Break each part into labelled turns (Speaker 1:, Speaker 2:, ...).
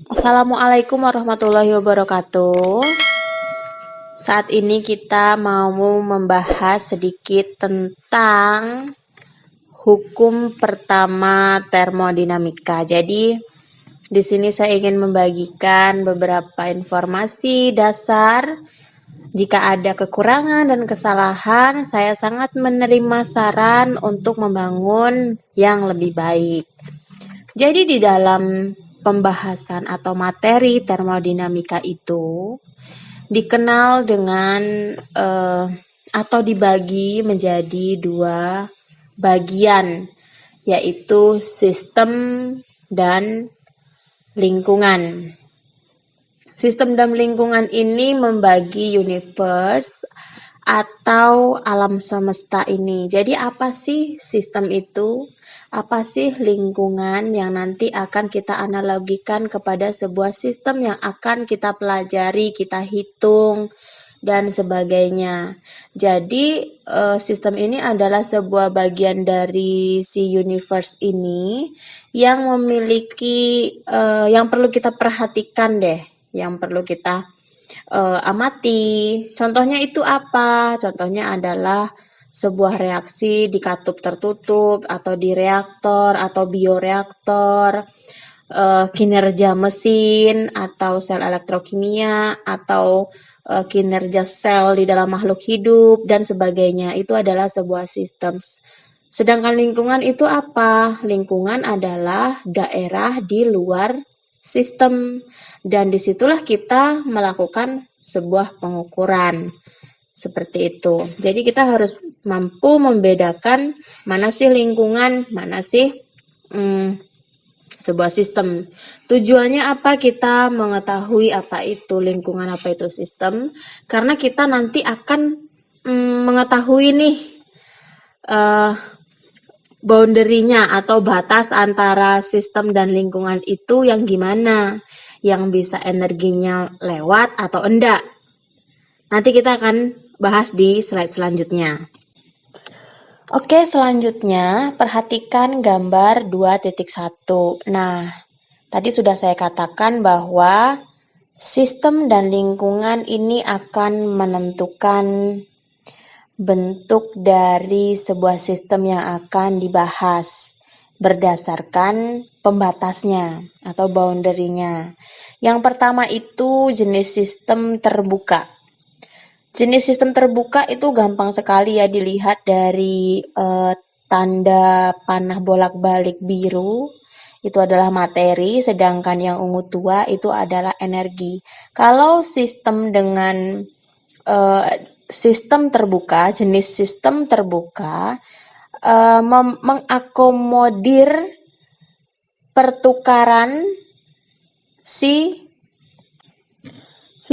Speaker 1: Assalamualaikum warahmatullahi wabarakatuh. Saat ini kita mau membahas sedikit tentang hukum pertama termodinamika. Jadi, di sini saya ingin membagikan beberapa informasi dasar. Jika ada kekurangan dan kesalahan, saya sangat menerima saran untuk membangun yang lebih baik. Jadi di dalam pembahasan atau materi termodinamika itu dikenal dengan atau dibagi menjadi dua bagian, yaitu sistem dan lingkungan. Sistem dan lingkungan ini membagi universe atau alam semesta ini. Jadi apa sih sistem itu? Apa sih lingkungan yang nanti akan kita analogikan kepada sebuah sistem yang akan kita pelajari, kita hitung, dan sebagainya. Jadi sistem ini adalah sebuah bagian dari si universe ini yang memiliki yang perlu kita perhatikan deh, yang perlu kita amati. Contohnya itu apa? Contohnya adalah sebuah reaksi di katup tertutup atau di reaktor atau bioreaktor, kinerja mesin atau sel elektrokimia atau kinerja sel di dalam makhluk hidup dan sebagainya. Itu adalah sebuah sistem. Sedangkan lingkungan itu apa? Lingkungan adalah daerah di luar sistem dan disitulah kita melakukan sebuah pengukuran. Seperti itu. Jadi kita harus mampu membedakan mana sih lingkungan, mana sih sebuah sistem. Tujuannya apa kita mengetahui apa itu lingkungan, apa itu sistem? Karena kita nanti akan mengetahui nih boundary-nya atau batas antara sistem dan lingkungan itu yang gimana, yang bisa energinya lewat atau enggak. Nanti kita akan bahas di slide selanjutnya. Oke, selanjutnya perhatikan gambar 2.1. Nah, tadi sudah saya katakan bahwa sistem dan lingkungan ini akan menentukan bentuk dari sebuah sistem yang akan dibahas berdasarkan pembatasnya atau boundary-nya. Yang pertama itu jenis sistem terbuka. Jenis sistem terbuka itu gampang sekali ya dilihat dari tanda panah bolak-balik biru. Itu adalah materi, sedangkan yang ungu tua itu adalah energi. Kalau sistem dengan sistem terbuka, jenis sistem terbuka mengakomodir pertukaran si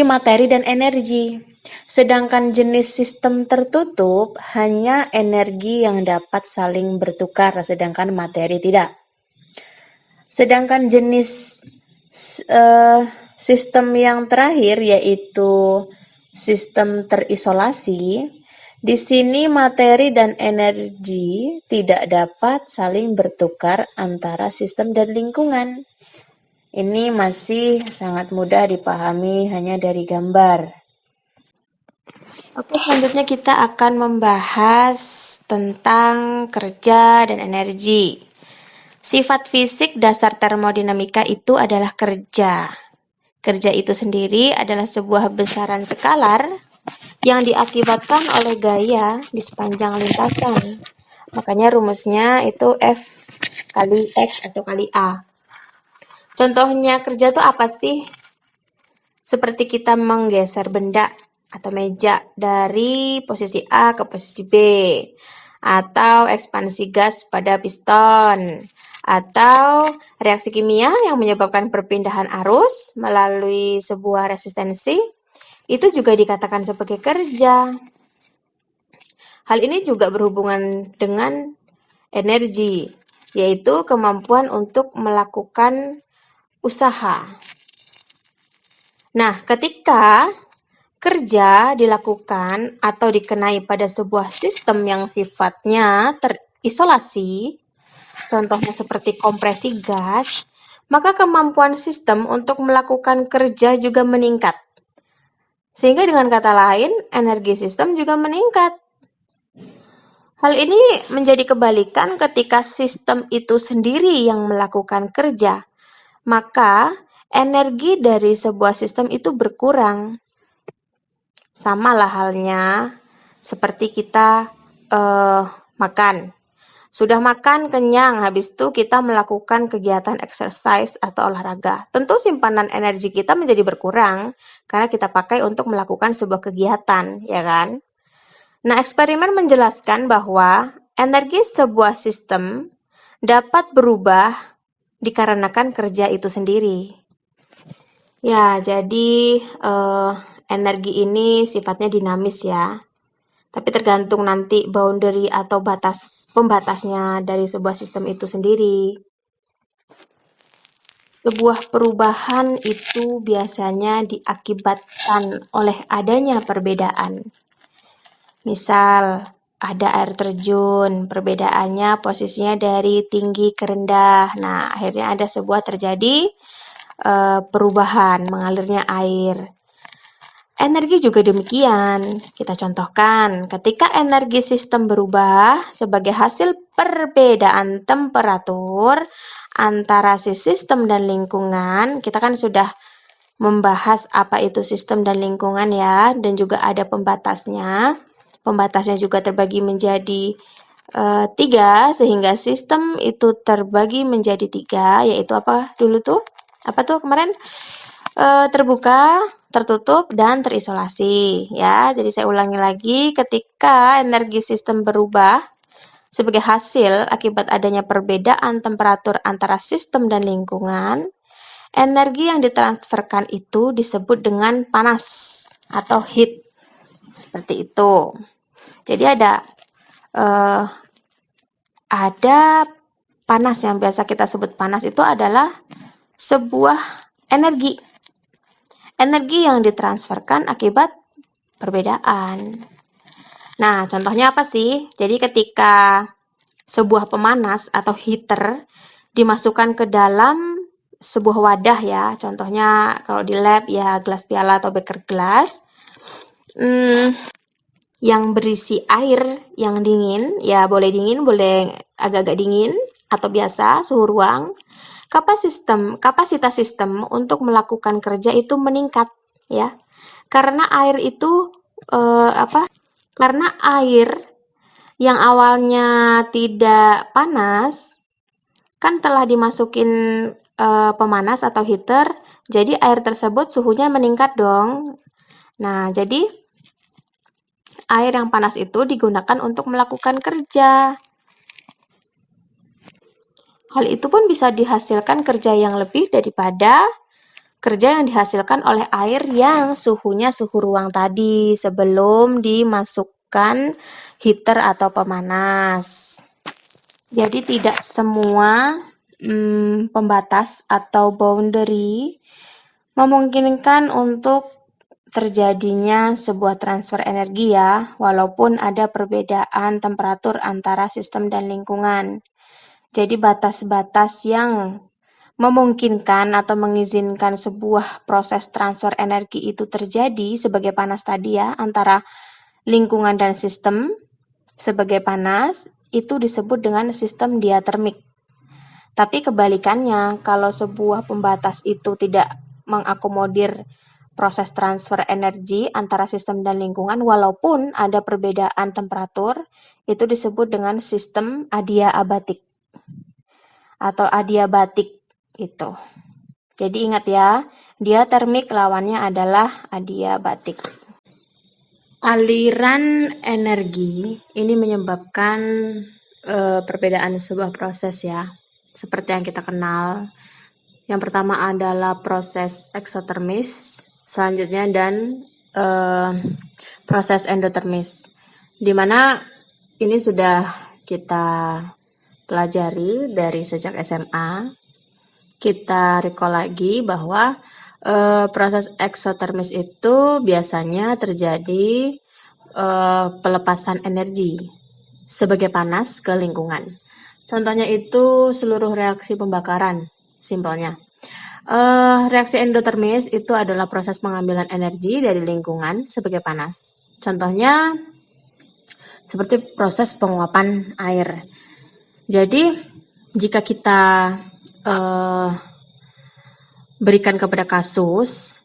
Speaker 1: materi dan energi. Sedangkan jenis sistem tertutup hanya energi yang dapat saling bertukar, sedangkan materi tidak. Sedangkan jenis sistem yang terakhir yaitu sistem terisolasi, di sini materi dan energi tidak dapat saling bertukar antara sistem dan lingkungan. Ini masih sangat mudah dipahami hanya dari gambar. Oke, selanjutnya kita akan membahas tentang kerja dan energi. Sifat fisik dasar termodinamika itu adalah kerja. Kerja itu sendiri adalah sebuah besaran skalar yang diakibatkan oleh gaya di sepanjang lintasan. Makanya rumusnya itu F kali X atau kali A. Contohnya kerja itu apa sih? Seperti kita menggeser benda atau meja dari posisi A ke posisi B, atau ekspansi gas pada piston, atau reaksi kimia yang menyebabkan perpindahan arus melalui sebuah resistensi, itu juga dikatakan sebagai kerja. Hal ini juga berhubungan dengan energi, yaitu kemampuan untuk melakukan usaha. Nah, ketika kerja dilakukan atau dikenai pada sebuah sistem yang sifatnya terisolasi, contohnya seperti kompresi gas, maka kemampuan sistem untuk melakukan kerja juga meningkat. Sehingga dengan kata lain, energi sistem juga meningkat. Hal ini menjadi kebalikan ketika sistem itu sendiri yang melakukan kerja, maka energi dari sebuah sistem itu berkurang. Samalah halnya seperti kita makan. Sudah makan, kenyang, habis itu kita melakukan kegiatan exercise atau olahraga. Tentu simpanan energi kita menjadi berkurang karena kita pakai untuk melakukan sebuah kegiatan, ya kan? Nah, eksperimen menjelaskan bahwa energi sebuah sistem dapat berubah dikarenakan kerja itu sendiri. Ya, jadi energi ini sifatnya dinamis ya. Tapi tergantung nanti boundary atau pembatasnya dari sebuah sistem itu sendiri. Sebuah perubahan itu biasanya diakibatkan oleh adanya perbedaan. Misal, ada air terjun, perbedaannya posisinya dari tinggi ke rendah. Nah, akhirnya ada terjadi perubahan mengalirnya air. Energi juga demikian. Kita contohkan, ketika energi sistem berubah sebagai hasil perbedaan temperatur antara si sistem dan lingkungan, kita kan sudah membahas apa itu sistem dan lingkungan ya, dan juga ada pembatasnya. Pembatasnya juga terbagi menjadi 3, sehingga sistem itu terbagi menjadi 3, yaitu apa dulu tuh? Apa tuh kemarin? Terbuka, tertutup, dan terisolasi ya. Jadi saya ulangi lagi, ketika energi sistem berubah sebagai hasil akibat adanya perbedaan temperatur antara sistem dan lingkungan, energi yang ditransferkan itu disebut dengan panas atau heat. Seperti itu. Jadi ada panas, yang biasa kita sebut panas itu adalah sebuah energi yang ditransferkan akibat perbedaan. Nah, contohnya apa sih? Jadi ketika sebuah pemanas atau heater dimasukkan ke dalam sebuah wadah ya, contohnya kalau di lab ya gelas piala atau beker gelas, yang berisi air yang dingin, ya boleh dingin, boleh agak-agak dingin, atau biasa suhu ruang, kapasitas sistem untuk melakukan kerja itu meningkat ya. Karena air itu Karena air yang awalnya tidak panas kan telah dimasukin pemanas atau heater, jadi air tersebut suhunya meningkat dong. Nah, jadi air yang panas itu digunakan untuk melakukan kerja. Hal itu pun bisa dihasilkan kerja yang lebih daripada kerja yang dihasilkan oleh air yang suhunya suhu ruang tadi sebelum dimasukkan heater atau pemanas. Jadi tidak semua pembatas atau boundary memungkinkan untuk terjadinya sebuah transfer energi ya, walaupun ada perbedaan temperatur antara sistem dan lingkungan. Jadi batas-batas yang memungkinkan atau mengizinkan sebuah proses transfer energi itu terjadi sebagai panas tadi ya, antara lingkungan dan sistem sebagai panas, itu disebut dengan sistem diatermik. Tapi kebalikannya, kalau sebuah pembatas itu tidak mengakomodir proses transfer energi antara sistem dan lingkungan, walaupun ada perbedaan temperatur, itu disebut dengan sistem adiabatik atau adiabatik itu. Jadi ingat ya, diatermik lawannya adalah adiabatik. Aliran energi ini menyebabkan perbedaan sebuah proses ya, seperti yang kita kenal. Yang pertama adalah proses eksotermis, selanjutnya dan proses endotermis, dimana ini sudah kita pelajari dari sejak SMA. Kita recall lagi bahwa proses eksotermis itu biasanya terjadi pelepasan energi sebagai panas ke lingkungan. Contohnya itu seluruh reaksi pembakaran simpelnya. Reaksi endotermis itu adalah proses pengambilan energi dari lingkungan sebagai panas. Contohnya seperti proses penguapan air. Jadi jika kita berikan kepada kasus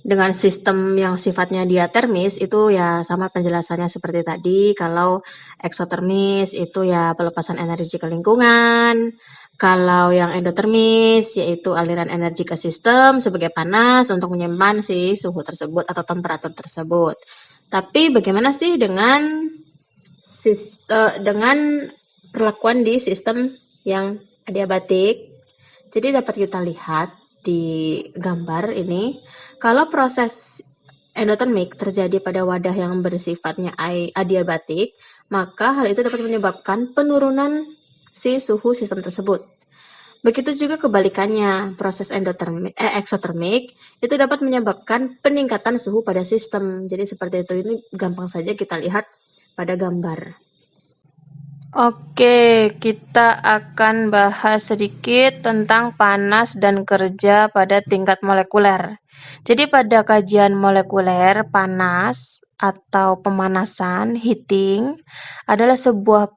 Speaker 1: dengan sistem yang sifatnya diatermis, itu ya sama penjelasannya seperti tadi. Kalau eksotermis itu ya pelepasan energi ke lingkungan. Kalau yang endotermis yaitu aliran energi ke sistem sebagai panas untuk menyimpan si suhu tersebut atau temperatur tersebut. Tapi bagaimana sih dengan perlakuan di sistem yang adiabatik? Jadi dapat kita lihat di gambar ini, kalau proses endotermik terjadi pada wadah yang bersifatnya adiabatik, maka hal itu dapat menyebabkan penurunan si suhu sistem tersebut. Begitu juga kebalikannya, proses eksotermik itu dapat menyebabkan peningkatan suhu pada sistem. Jadi seperti itu, ini gampang saja kita lihat pada gambar. Oke, kita akan bahas sedikit tentang panas dan kerja pada tingkat molekuler. Jadi pada kajian molekuler, panas atau pemanasan, heating, adalah sebuah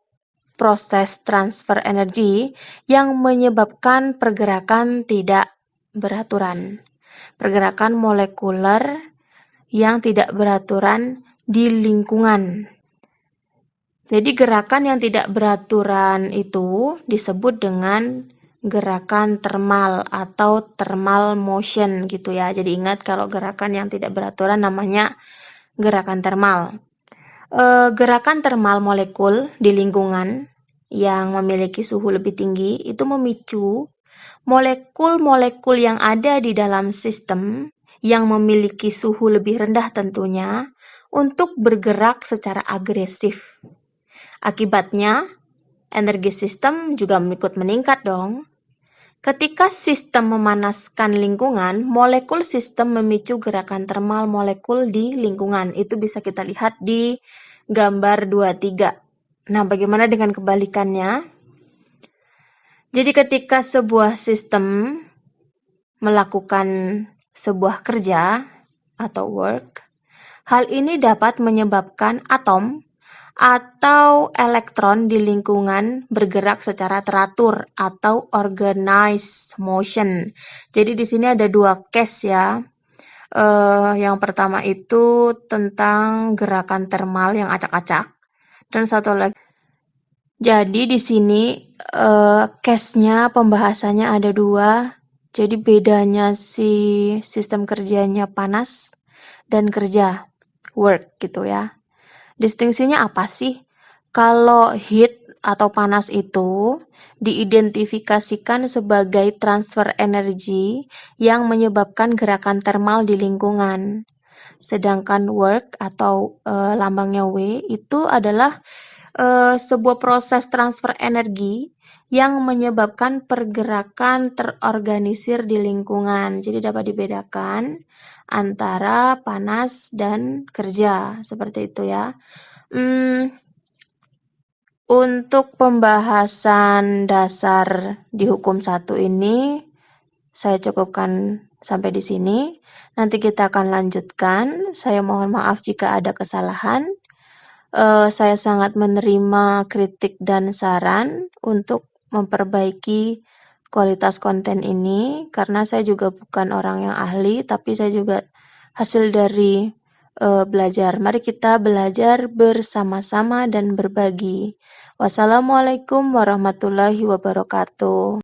Speaker 1: proses transfer energi yang menyebabkan pergerakan tidak beraturan. Pergerakan molekuler yang tidak beraturan di lingkungan. Jadi gerakan yang tidak beraturan itu disebut dengan gerakan thermal atau thermal motion gitu ya. Jadi ingat kalau gerakan yang tidak beraturan namanya gerakan thermal. Gerakan thermal molekul di lingkungan yang memiliki suhu lebih tinggi itu memicu molekul-molekul yang ada di dalam sistem yang memiliki suhu lebih rendah tentunya untuk bergerak secara agresif. Akibatnya, energi sistem juga ikut meningkat dong. Ketika sistem memanaskan lingkungan, molekul sistem memicu gerakan thermal molekul di lingkungan. Itu bisa kita lihat di gambar 23. Nah, bagaimana dengan kebalikannya? Jadi ketika sebuah sistem melakukan sebuah kerja atau work, hal ini dapat menyebabkan atom atau elektron di lingkungan bergerak secara teratur atau organized motion. Jadi di sini ada dua case ya. Yang pertama itu tentang gerakan thermal yang acak-acak, dan satu lagi. Jadi di sini case-nya pembahasannya ada dua. Jadi bedanya si sistem kerjanya panas dan kerja work gitu ya. Distingsinya apa sih? Kalau heat atau panas itu diidentifikasikan sebagai transfer energi yang menyebabkan gerakan thermal di lingkungan. Sedangkan work atau lambangnya W itu adalah sebuah proses transfer energi yang menyebabkan pergerakan terorganisir di lingkungan. Jadi dapat dibedakan antara panas dan kerja, seperti itu ya. Untuk pembahasan dasar di hukum 1 ini saya cukupkan sampai di sini. Nanti kita akan lanjutkan. Saya mohon maaf jika ada kesalahan. Saya sangat menerima kritik dan saran untuk memperbaiki kualitas konten ini, karena saya juga bukan orang yang ahli, tapi saya juga hasil dari belajar. Mari kita belajar bersama-sama dan berbagi. Wassalamualaikum warahmatullahi wabarakatuh.